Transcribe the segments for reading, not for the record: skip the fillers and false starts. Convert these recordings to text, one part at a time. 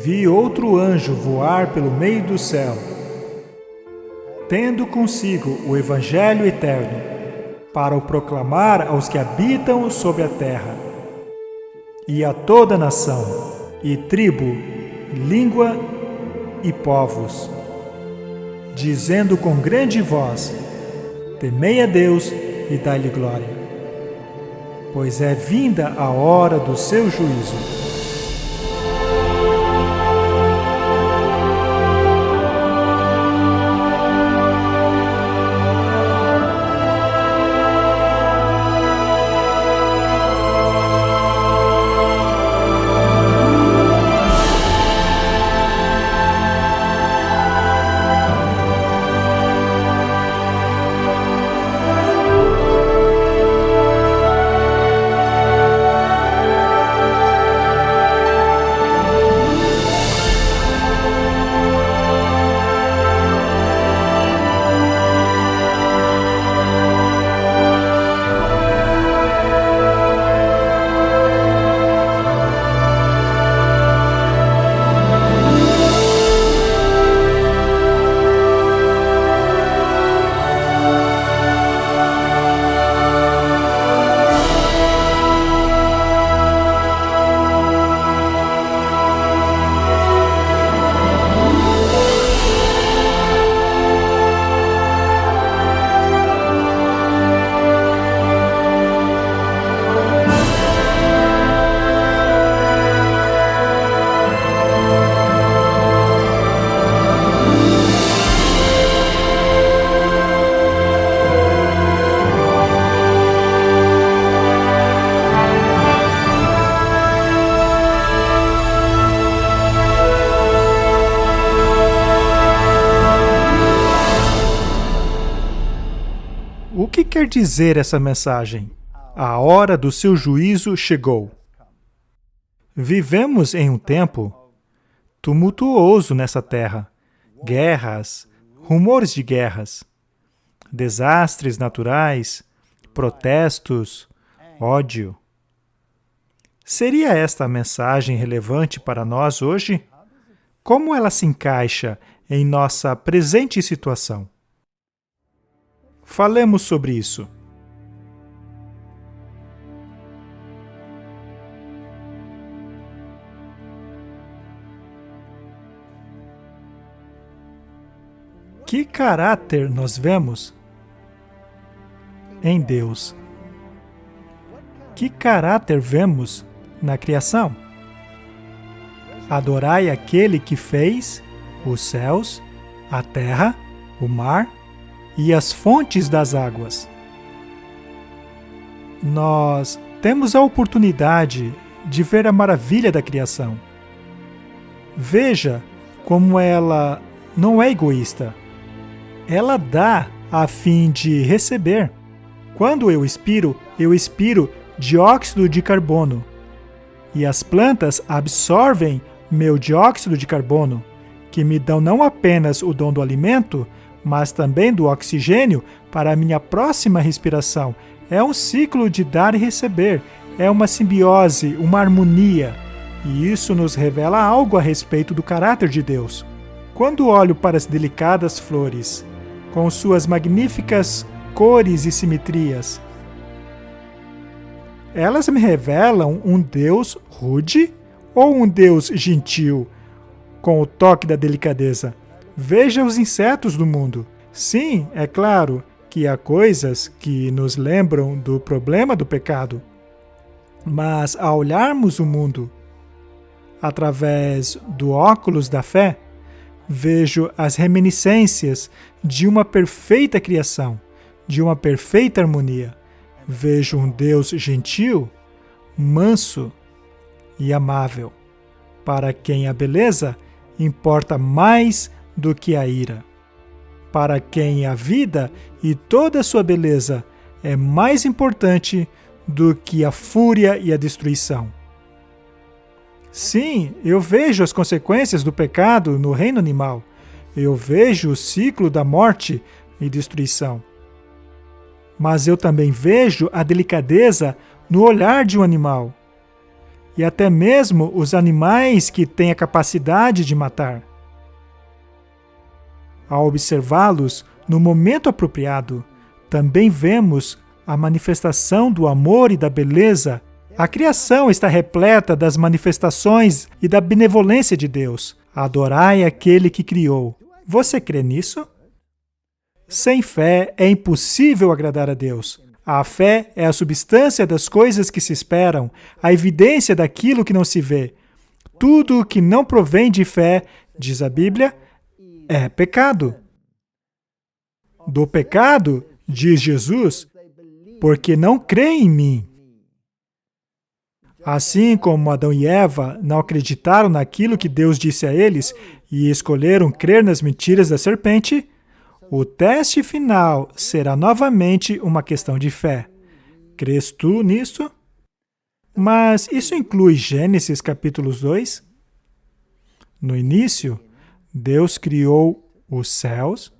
vi outro anjo voar pelo meio do céu, tendo consigo o Evangelho eterno, para o proclamar aos que habitam sobre a terra, e a toda nação, e tribo, língua e povos, dizendo com grande voz: temei a Deus e dai-lhe glória, pois é vinda a hora do seu juízo. O que quer dizer essa mensagem? A hora do seu juízo chegou. Vivemos em um tempo tumultuoso nessa terra. Guerras, rumores de guerras, desastres naturais, protestos, ódio. Seria esta a mensagem relevante para nós hoje? Como ela se encaixa em nossa presente situação? Falemos sobre isso. Que caráter nós vemos em Deus? Que caráter vemos na criação? Adorai aquele que fez os céus, a terra, o mar e as fontes das águas. Nós temos a oportunidade de ver a maravilha da criação. Veja como ela não é egoísta. Ela dá a fim de receber. Quando eu expiro dióxido de carbono. E as plantas absorvem meu dióxido de carbono, que me dão não apenas o dom do alimento, mas também do oxigênio para a minha próxima respiração. É um ciclo de dar e receber. É uma simbiose, uma harmonia. E isso nos revela algo a respeito do caráter de Deus. Quando olho para as delicadas flores, com suas magníficas cores e simetrias, elas me revelam um Deus rude ou um Deus gentil, com o toque da delicadeza? Veja os insetos do mundo. Sim, é claro que há coisas que nos lembram do problema do pecado. Mas ao olharmos o mundo através do óculos da fé, vejo as reminiscências de uma perfeita criação, de uma perfeita harmonia. Vejo um Deus gentil, manso e amável, para quem a beleza importa mais do que a ira, para quem a vida e toda a sua beleza é mais importante do que a fúria e a destruição. Sim, eu vejo as consequências do pecado no reino animal. Eu vejo o ciclo da morte e destruição. Mas eu também vejo a delicadeza no olhar de um animal. e até mesmo os animais que têm a capacidade de matar. Ao observá-los no momento apropriado, também vemos a manifestação do amor e da beleza. A criação está repleta das manifestações e da benevolência de Deus. Adorai aquele que criou. Você crê nisso? Sem fé é impossível agradar a Deus. A fé é a substância das coisas que se esperam, a evidência daquilo que não se vê. Tudo que não provém de fé, diz a Bíblia, é pecado. Do pecado, diz Jesus, porque não creem em mim. Assim como Adão e Eva não acreditaram naquilo que Deus disse a eles e escolheram crer nas mentiras da serpente, o teste final será novamente uma questão de fé. Crês tu nisto? Mas isso inclui Gênesis capítulo 2? No início, Deus criou os céus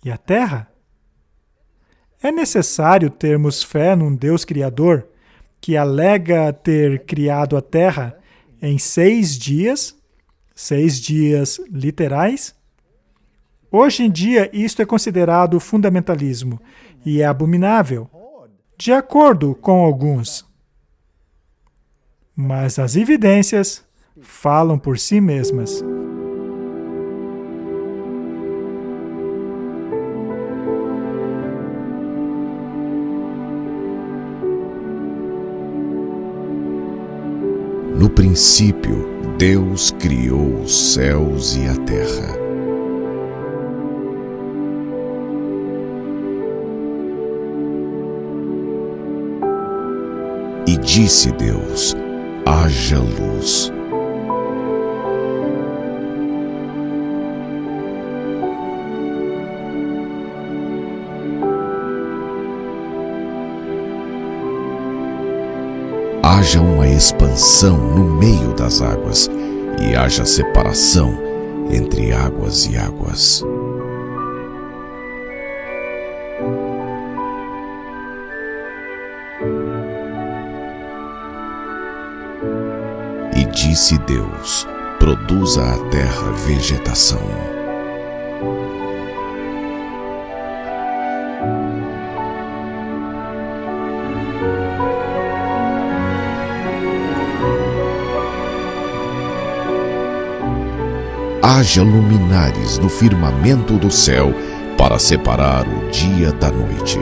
e a terra. É necessário termos fé num Deus criador que alega ter criado a terra em 6 dias literais? Hoje em dia, isto é considerado fundamentalismo e é abominável, de acordo com alguns. Mas as evidências falam por si mesmas. No princípio, Deus criou os céus e a terra. E disse Deus: haja luz. Haja uma expansão no meio das águas, e haja separação entre águas e águas. E disse Deus: produza a terra vegetação. Haja luminares no firmamento do céu para separar o dia da noite.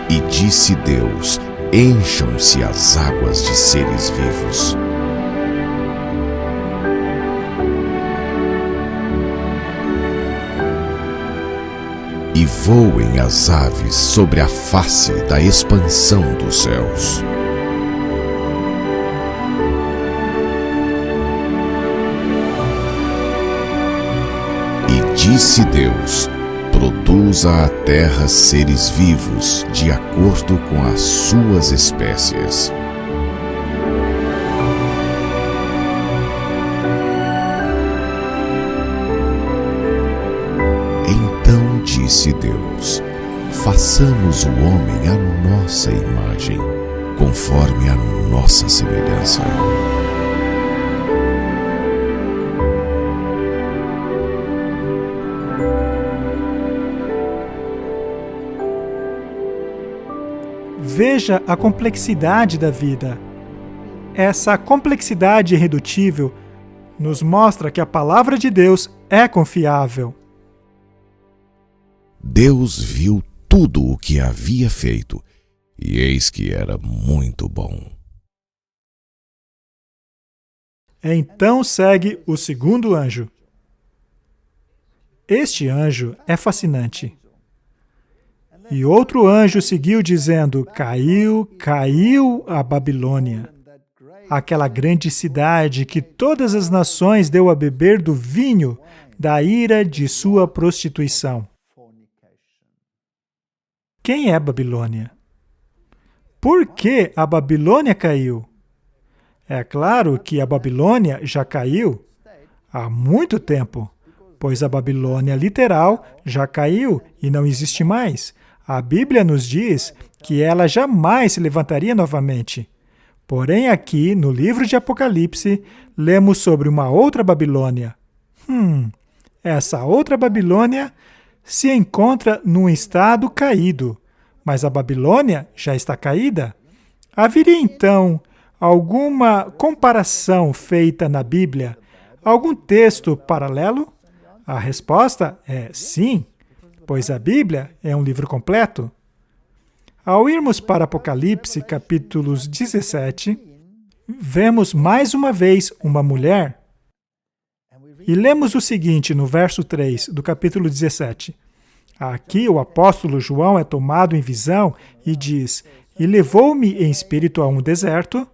E disse Deus: encham-se as águas de seres vivos. E voem as aves sobre a face da expansão dos céus. E disse Deus: produza a terra seres vivos de acordo com as suas espécies. Então disse Deus: façamos o homem à nossa imagem, conforme a nossa semelhança. Veja a complexidade da vida. Essa complexidade irredutível nos mostra que a palavra de Deus é confiável. Deus viu tudo o que havia feito, e eis que era muito bom. Então segue o segundo anjo. Este anjo é fascinante. E outro anjo seguiu dizendo: caiu, caiu a Babilônia, aquela grande cidade que todas as nações deu a beber do vinho da ira de sua prostituição. Quem é Babilônia? Por que a Babilônia caiu? É claro que a Babilônia já caiu há muito tempo, pois a Babilônia literal já caiu e não existe mais. A Bíblia nos diz que ela jamais se levantaria novamente. Porém, aqui, no livro de Apocalipse, lemos sobre uma outra Babilônia. Essa outra Babilônia se encontra num estado caído, mas a Babilônia já está caída. Haveria, então, alguma comparação feita na Bíblia? Algum texto paralelo? A resposta é sim, pois a Bíblia é um livro completo. Ao irmos para Apocalipse, capítulos 17, vemos mais uma vez uma mulher. E lemos o seguinte no verso 3 do capítulo 17. Aqui o apóstolo João é tomado em visão e diz: E levou-me em espírito a um deserto,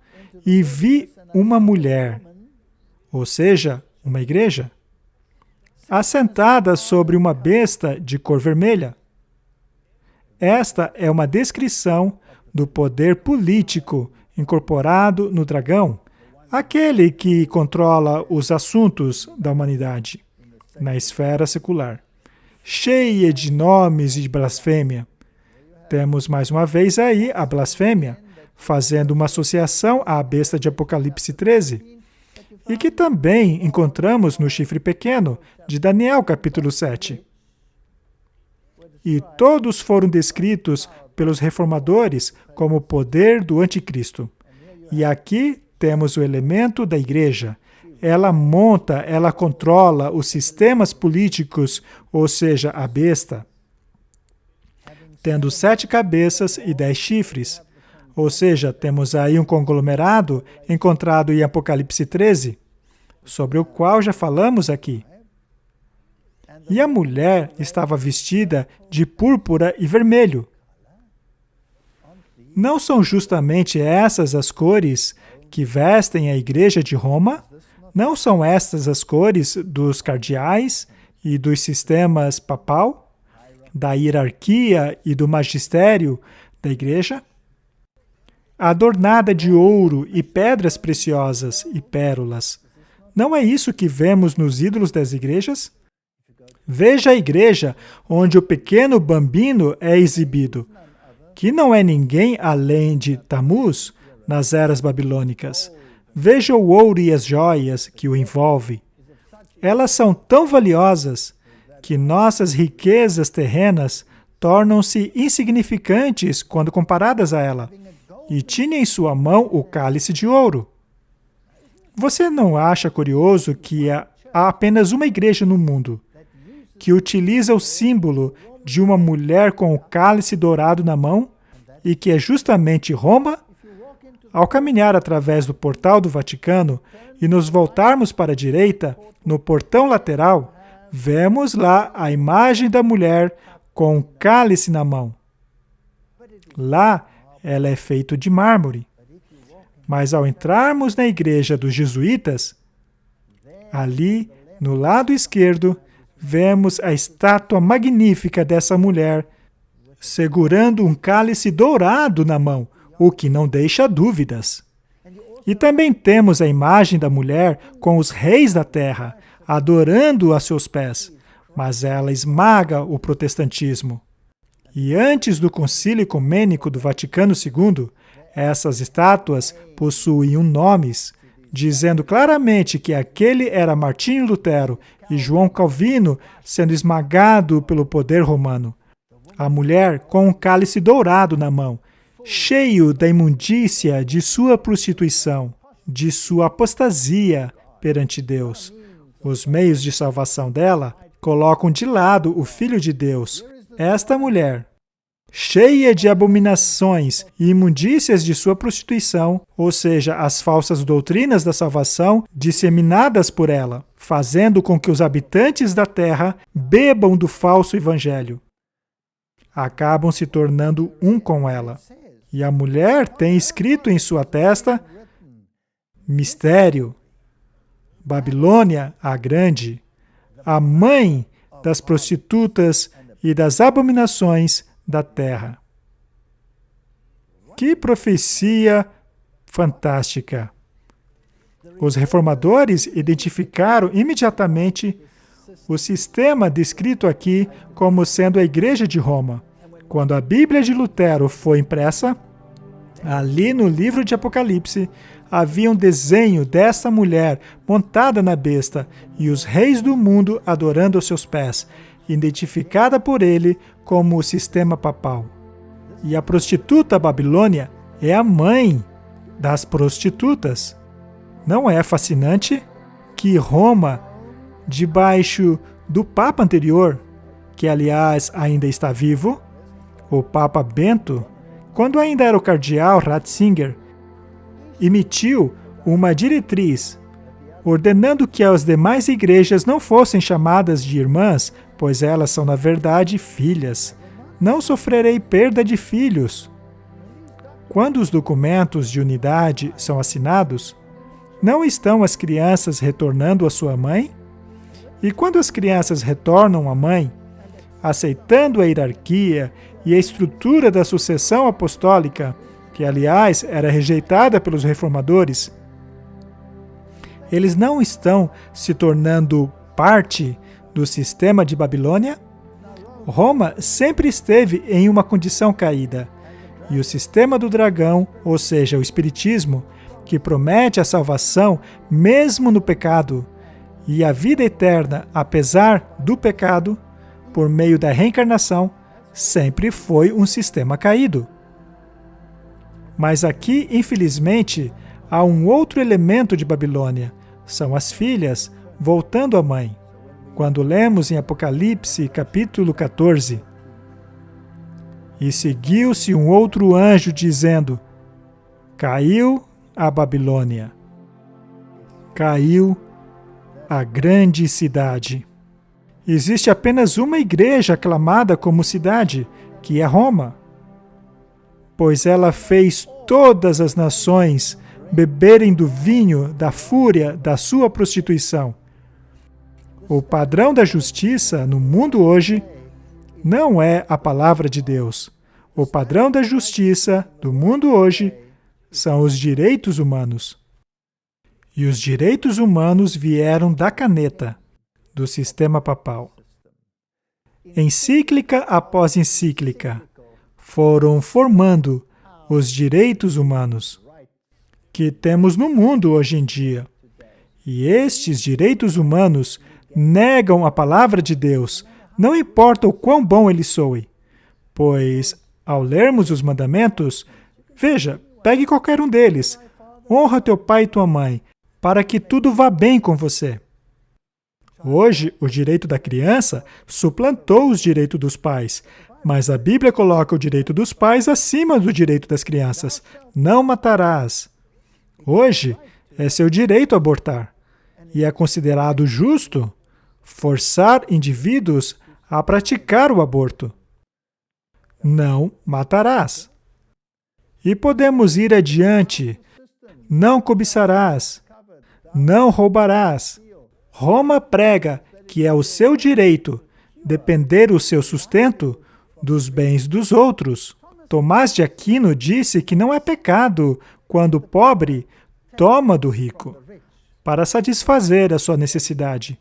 e vi uma mulher, ou seja, uma igreja, assentada sobre uma besta de cor vermelha. Esta é uma descrição do poder político incorporado no dragão, aquele que controla os assuntos da humanidade na esfera secular, cheia de nomes e de blasfêmia. Temos mais uma vez aí a blasfêmia, fazendo uma associação à besta de Apocalipse 13, e que também encontramos no chifre pequeno de Daniel, capítulo 7. E todos foram descritos pelos reformadores como o poder do anticristo. E aqui temos o elemento da igreja. Ela monta, ela controla os sistemas políticos, ou seja, a besta, tendo 7 cabeças e 10 chifres. Ou seja, temos aí um conglomerado encontrado em Apocalipse 13, sobre o qual já falamos aqui. E a mulher estava vestida de púrpura e vermelho. Não são justamente essas as cores que vestem a igreja de Roma? Não são estas as cores dos cardeais e dos sistemas papal, da hierarquia e do magistério da igreja? Adornada de ouro e pedras preciosas e pérolas. Não é isso que vemos nos ídolos das igrejas? Veja a igreja onde o pequeno bambino é exibido, que não é ninguém além de Tamuz nas eras babilônicas. Veja o ouro e as joias que o envolve. Elas são tão valiosas que nossas riquezas terrenas tornam-se insignificantes quando comparadas a ela. E tinha em sua mão o cálice de ouro. Você não acha curioso que há apenas uma igreja no mundo que utiliza o símbolo de uma mulher com o cálice dourado na mão e que é justamente Roma? Ao caminhar através do portal do Vaticano e nos voltarmos para a direita, no portão lateral, vemos lá a imagem da mulher com o cálice na mão. Lá, ela é feita de mármore. Mas ao entrarmos na igreja dos jesuítas, ali, no lado esquerdo, vemos a estátua magnífica dessa mulher segurando um cálice dourado na mão, o que não deixa dúvidas. E também temos a imagem da mulher com os reis da terra, adorando a seus pés, mas ela esmaga o protestantismo. E antes do Concílio Ecumênico do Vaticano II, essas estátuas possuíam nomes, dizendo claramente que aquele era Martinho Lutero e João Calvino sendo esmagado pelo poder romano. A mulher com um cálice dourado na mão, cheio da imundícia de sua prostituição, de sua apostasia perante Deus. Os meios de salvação dela colocam de lado o Filho de Deus. Esta mulher, cheia de abominações e imundícias de sua prostituição, ou seja, as falsas doutrinas da salvação disseminadas por ela, fazendo com que os habitantes da terra bebam do falso evangelho. Acabam se tornando um com ela. E a mulher tem escrito em sua testa: mistério, Babilônia a Grande, a mãe das prostitutas e das abominações da terra. Que profecia fantástica! Os reformadores identificaram imediatamente o sistema descrito aqui como sendo a Igreja de Roma. Quando a Bíblia de Lutero foi impressa, ali no livro de Apocalipse, havia um desenho desta mulher montada na besta e os reis do mundo adorando aos seus pés, identificada por ele como o sistema papal. E a prostituta Babilônia é a mãe das prostitutas. Não é fascinante que Roma, debaixo do Papa anterior, que aliás ainda está vivo, o Papa Bento, quando ainda era o cardeal Ratzinger, emitiu uma diretriz ordenando que as demais igrejas não fossem chamadas de irmãs, pois elas são, na verdade, filhas. Não sofrerei perda de filhos. Quando os documentos de unidade são assinados, não estão as crianças retornando à sua mãe? E quando as crianças retornam à mãe, aceitando a hierarquia e a estrutura da sucessão apostólica, que, aliás, era rejeitada pelos reformadores, eles não estão se tornando parte do sistema de Babilônia? Roma sempre esteve em uma condição caída, e o sistema do dragão, ou seja, o espiritismo, que promete a salvação mesmo no pecado, e a vida eterna apesar do pecado, por meio da reencarnação, sempre foi um sistema caído. Mas aqui, infelizmente, há um outro elemento de Babilônia. São as filhas voltando à mãe. Quando lemos em Apocalipse, capítulo 14, e seguiu-se um outro anjo dizendo: caiu a Babilônia, caiu a grande cidade. Existe apenas uma igreja aclamada como cidade, que é Roma, pois ela fez todas as nações beberem do vinho da fúria da sua prostituição. O padrão da justiça no mundo hoje não é a palavra de Deus. O padrão da justiça do mundo hoje são os direitos humanos. E os direitos humanos vieram da caneta, do sistema papal. Encíclica após encíclica, foram formando os direitos humanos que temos no mundo hoje em dia. E estes direitos humanos negam a palavra de Deus, não importa o quão bom ele soe, pois, ao lermos os mandamentos, veja, pegue qualquer um deles, honra teu pai e tua mãe, para que tudo vá bem com você. Hoje, o direito da criança suplantou os direitos dos pais, mas a Bíblia coloca o direito dos pais acima do direito das crianças. Não matarás. Hoje, é seu direito abortar, e é considerado justo forçar indivíduos a praticar o aborto. Não matarás. E podemos ir adiante. Não cobiçarás. Não roubarás. Roma prega que é o seu direito depender o seu sustento dos bens dos outros. Tomás de Aquino disse que não é pecado quando o pobre toma do rico para satisfazer a sua necessidade.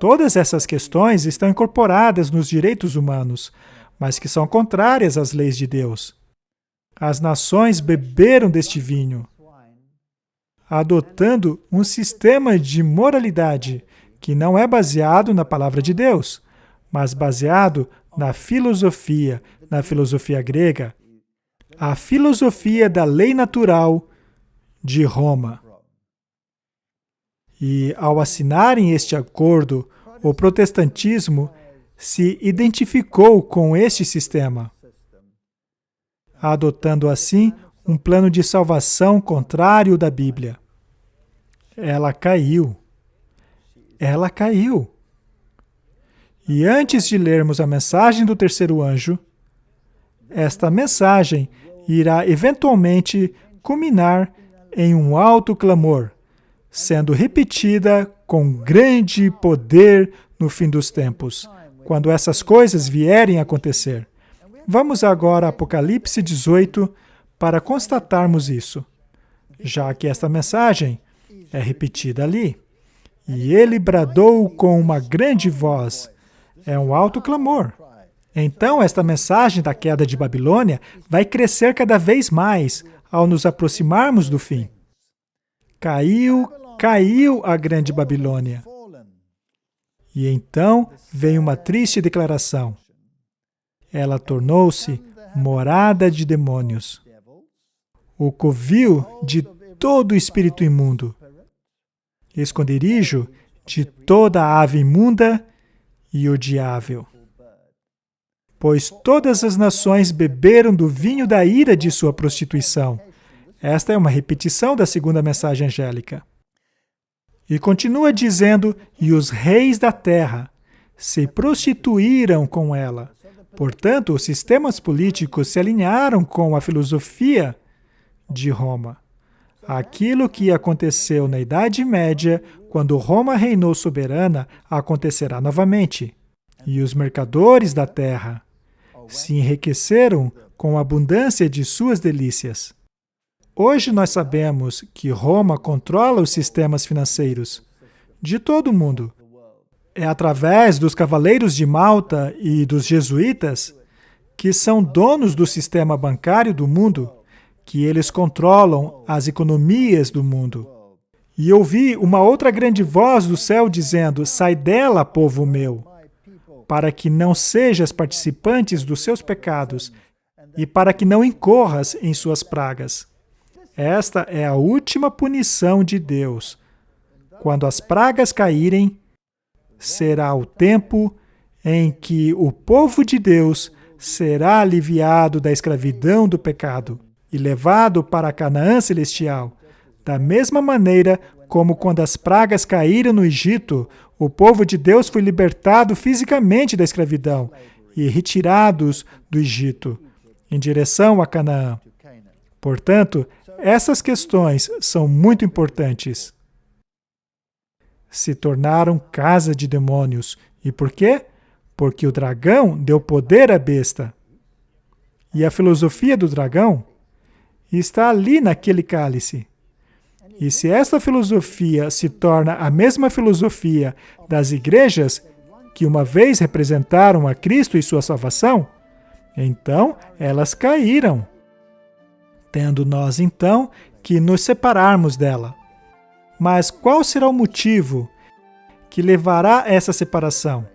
Todas essas questões estão incorporadas nos direitos humanos, mas que são contrárias às leis de Deus. As nações beberam deste vinho, adotando um sistema de moralidade que não é baseado na palavra de Deus, mas baseado na filosofia grega, a filosofia da lei natural de Roma. E, ao assinarem este acordo, o protestantismo se identificou com este sistema, adotando assim um plano de salvação contrário da Bíblia. Ela caiu. Ela caiu. E antes de lermos a mensagem do terceiro anjo, esta mensagem irá eventualmente culminar em um alto clamor, sendo repetida com grande poder no fim dos tempos, quando essas coisas vierem a acontecer. Vamos agora a Apocalipse 18 para constatarmos isso, já que esta mensagem é repetida ali. E ele bradou com uma grande voz. É um alto clamor. Então, esta mensagem da queda de Babilônia vai crescer cada vez mais ao nos aproximarmos do fim. Caiu a grande Babilônia. E então veio uma triste declaração. Ela tornou-se morada de demônios, o covil de todo espírito imundo, esconderijo de toda ave imunda e odiável. Pois todas as nações beberam do vinho da ira de sua prostituição. Esta é uma repetição da segunda mensagem angélica. E continua dizendo, e os reis da terra se prostituíram com ela. Portanto, os sistemas políticos se alinharam com a filosofia de Roma. Aquilo que aconteceu na Idade Média, quando Roma reinou soberana, acontecerá novamente. E os mercadores da terra se enriqueceram com a abundância de suas delícias. Hoje nós sabemos que Roma controla os sistemas financeiros de todo o mundo. É através dos Cavaleiros de Malta e dos jesuítas, que são donos do sistema bancário do mundo, que eles controlam as economias do mundo. E ouvi uma outra grande voz do céu dizendo, sai dela, povo meu, para que não sejas participantes dos seus pecados e para que não incorras em suas pragas. Esta é a última punição de Deus. Quando as pragas caírem, será o tempo em que o povo de Deus será aliviado da escravidão do pecado e levado para a Canaã celestial, da mesma maneira como quando as pragas caíram no Egito, o povo de Deus foi libertado fisicamente da escravidão e retirados do Egito, em direção a Canaã. Portanto, essas questões são muito importantes. Se tornaram casa de demônios. E por quê? Porque o dragão deu poder à besta. E a filosofia do dragão está ali naquele cálice. E se esta filosofia se torna a mesma filosofia das igrejas que uma vez representaram a Cristo e sua salvação, então elas caíram, tendo nós então que nos separarmos dela. Mas qual será o motivo que levará a essa separação?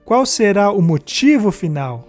Qual será o motivo final?